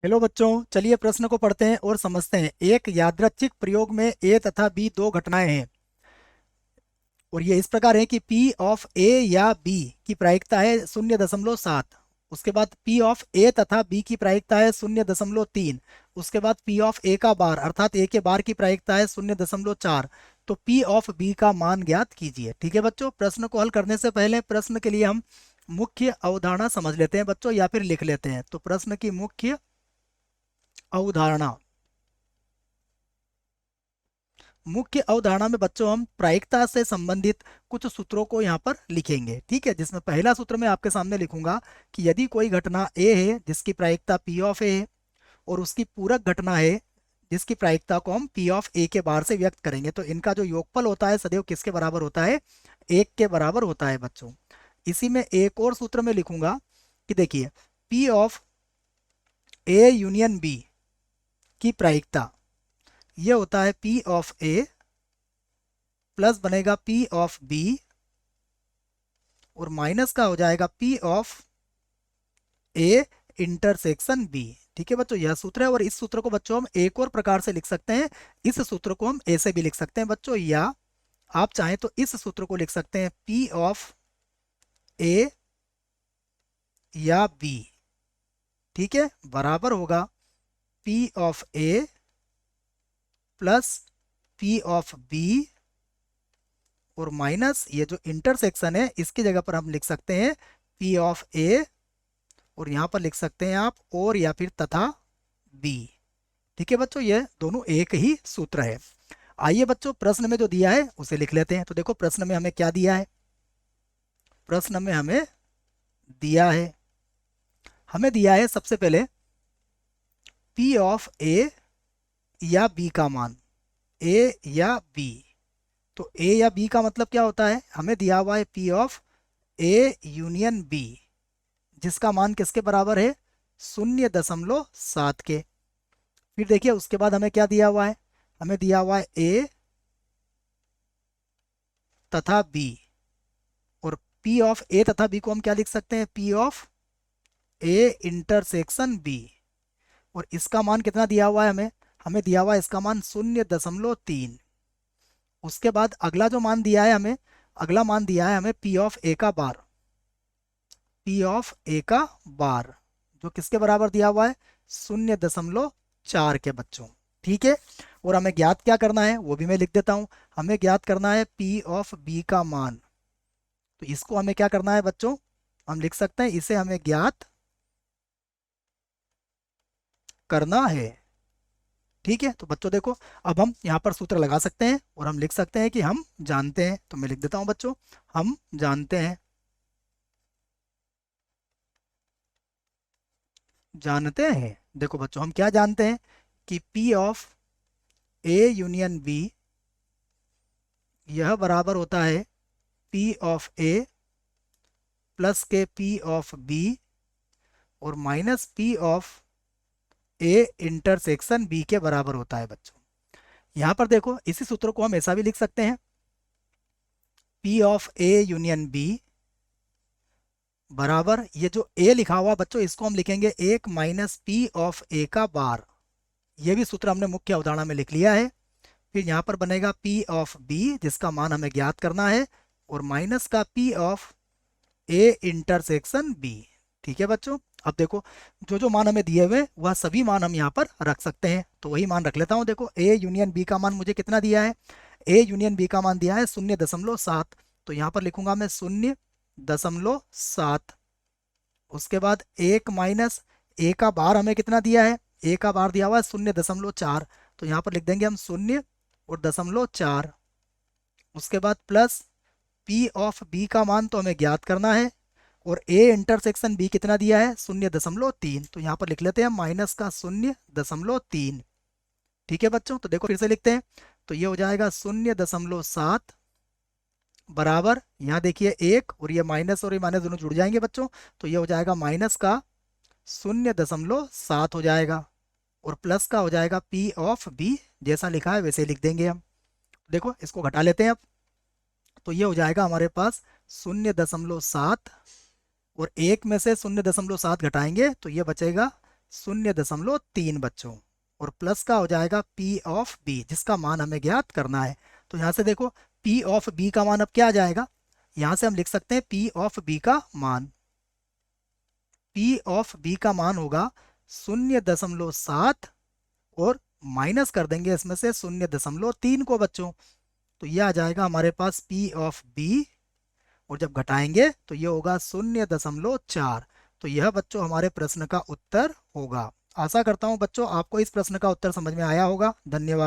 Hello बच्चों, चलिए प्रश्न को पढ़ते हैं और समझते हैं। एक यादृच्छिक प्रयोग में ए तथा बी दो घटनाएं हैं और ये इस प्रकार है कि P ऑफ ए या बी की प्रायिकता है 0.7। उसके बाद P ऑफ ए तथा बी की प्रायिकता है 0.3। उसके बाद P ऑफ ए का बार अर्थात ए के बार की प्रायिकता है 0.4। तो P ऑफ बी का मान ज्ञात कीजिए। ठीक है बच्चों, प्रश्न को हल करने से पहले प्रश्न के लिए हम मुख्य अवधारणा समझ लेते हैं बच्चों, या फिर लिख लेते हैं। तो प्रश्न की मुख्य अवधारणा, मुख्य अवधारणा में बच्चों हम प्रायिकता से संबंधित कुछ सूत्रों को यहाँ पर लिखेंगे। ठीक है, जिसमें पहला सूत्र मैं आपके सामने लिखूंगा कि यदि कोई घटना ए है जिसकी प्रायिकता पी ऑफ ए है और उसकी पूरक घटना है जिसकी प्रायिकता को हम पी ऑफ ए के बार से व्यक्त करेंगे, तो इनका जो योगफल होता है सदैव किसके बराबर होता है? एक के बराबर होता है बच्चों। इसी में एक और सूत्र में लिखूंगा कि देखिए, P of A union B की प्रायिकता ये होता है पी ऑफ ए प्लस बनेगा P ऑफ B और माइनस का हो जाएगा P of A intersection B। ठीक है बच्चों, यह सूत्र है और इस सूत्र को बच्चों हम एक और प्रकार से लिख सकते हैं। इस सूत्र को हम ऐसे भी लिख सकते हैं बच्चों, या आप चाहें तो इस सूत्र को लिख सकते हैं P ऑफ A या B। ठीक है, बराबर होगा P of A plus P of B और माइनस ये जो इंटरसेक्शन है इसकी जगह पर हम लिख सकते हैं P ऑफ A और यहाँ पर लिख सकते हैं आप और या फिर तथा B। ठीक है बच्चों, ये दोनों एक ही सूत्र है। आइए बच्चों, प्रश्न में जो दिया है उसे लिख लेते हैं। तो देखो प्रश्न में हमें क्या दिया है। प्रश्न में हमें दिया है, सबसे पहले P ऑफ A या B का मान, A या B। तो A या B का मतलब क्या होता है? हमें दिया हुआ है P of A union B जिसका मान किसके बराबर है? 0.7 के। फिर देखिए उसके बाद हमें क्या दिया हुआ है? हमें दिया हुआ है A तथा B और P ऑफ A तथा B को हम क्या लिख सकते हैं? P of A intersection B। और इसका मान कितना दिया हुआ है हमें? हमें दिया हुआ है इसका मान 0.3। उसके बाद अगला जो मान दिया है हमें, अगला मान दिया है हमें P ऑफ A का बार, P ऑफ A का बार जो किसके बराबर दिया हुआ है? 0.4 के बच्चों। ठीक है, और हमें ज्ञात क्या करना है वो भी मैं लिख देता हूं। हमें ज्ञात करना है P ऑफ B का मान। तो इसको हमें क्या करना है बच्चों? हम लिख सकते हैं इसे हमें ज्ञात करना है। ठीक है, तो बच्चों देखो, अब हम यहाँ पर सूत्र लगा सकते हैं और हम लिख सकते हैं कि हम जानते हैं। तो मैं लिख देता हूं बच्चों, हम जानते हैं, जानते हैं। देखो बच्चों, हम क्या जानते हैं कि P of A union B यह बराबर होता है P ऑफ A प्लस के P ऑफ B और minus P of A intersection B के बराबर होता है बच्चों। यहाँ पर देखो, इसी सूत्र को हम ऐसा भी लिख सकते हैं, P of A union B बराबर ये जो A लिखा हुआ बच्चों इसको हम लिखेंगे 1 माइनस P ऑफ A का बार। ये भी सूत्र हमने मुख्य अवधारणा में लिख लिया है। फिर यहाँ पर बनेगा P ऑफ B जिसका मान हमें ज्ञात करना है और माइनस का P of A intersection B। ठीक है बच्चों, अब देखो जो जो मान हमें दिए हुए वह सभी मान हम यहाँ पर रख सकते हैं। तो वही मान रख लेता हूँ। देखो A यूनियन B का मान मुझे कितना दिया है? A यूनियन B का मान दिया है 0.7। तो यहाँ पर लिखूंगा मैं 0.7। उसके बाद 1 माइनस A का बार हमें कितना दिया है? A का बार दिया हुआ है 0.4। तो यहाँ पर लिख देंगे हम 0 और 0.4। उसके बाद प्लस P ऑफ B का मान तो हमें ज्ञात करना है और A इंटरसेक्शन B कितना दिया है? 0.3। तो यहाँ पर लिख लेते हैं माइनस का 0.3। ठीक है बच्चों, तो देखो फिर से लिखते हैं। तो ये हो जाएगा 0.7 बराबर, यहाँ देखिए 1 और ये माइनस और ये माइनस दोनों जुड़ जाएंगे बच्चों। तो ये हो जाएगा माइनस का 0.7 हो जाएगा और प्लस का हो जाएगा P ऑफ B जैसा लिखा है वैसे लिख देंगे हम। देखो इसको घटा लेते हैं अब। तो ये हो जाएगा हमारे पास 0.7 और 1 में से 0.7 घटाएंगे तो ये बचेगा 0.3 बच्चों, और प्लस का हो जाएगा P ऑफ B जिसका मान हमें ज्ञात करना है। तो यहाँ से देखो P ऑफ B का मान अब क्या आ जाएगा, यहाँ से हम लिख सकते हैं P ऑफ B का मान, P ऑफ B का मान होगा 0.7 और माइनस कर देंगे इसमें से 0.3 को बच्चों, तो ये आ जाएगा हमारे पास P ऑफ B, और जब घटाएंगे तो ये होगा 0.4। तो यह बच्चों हमारे प्रश्न का उत्तर होगा। आशा करता हूं बच्चों आपको इस प्रश्न का उत्तर समझ में आया होगा। धन्यवाद।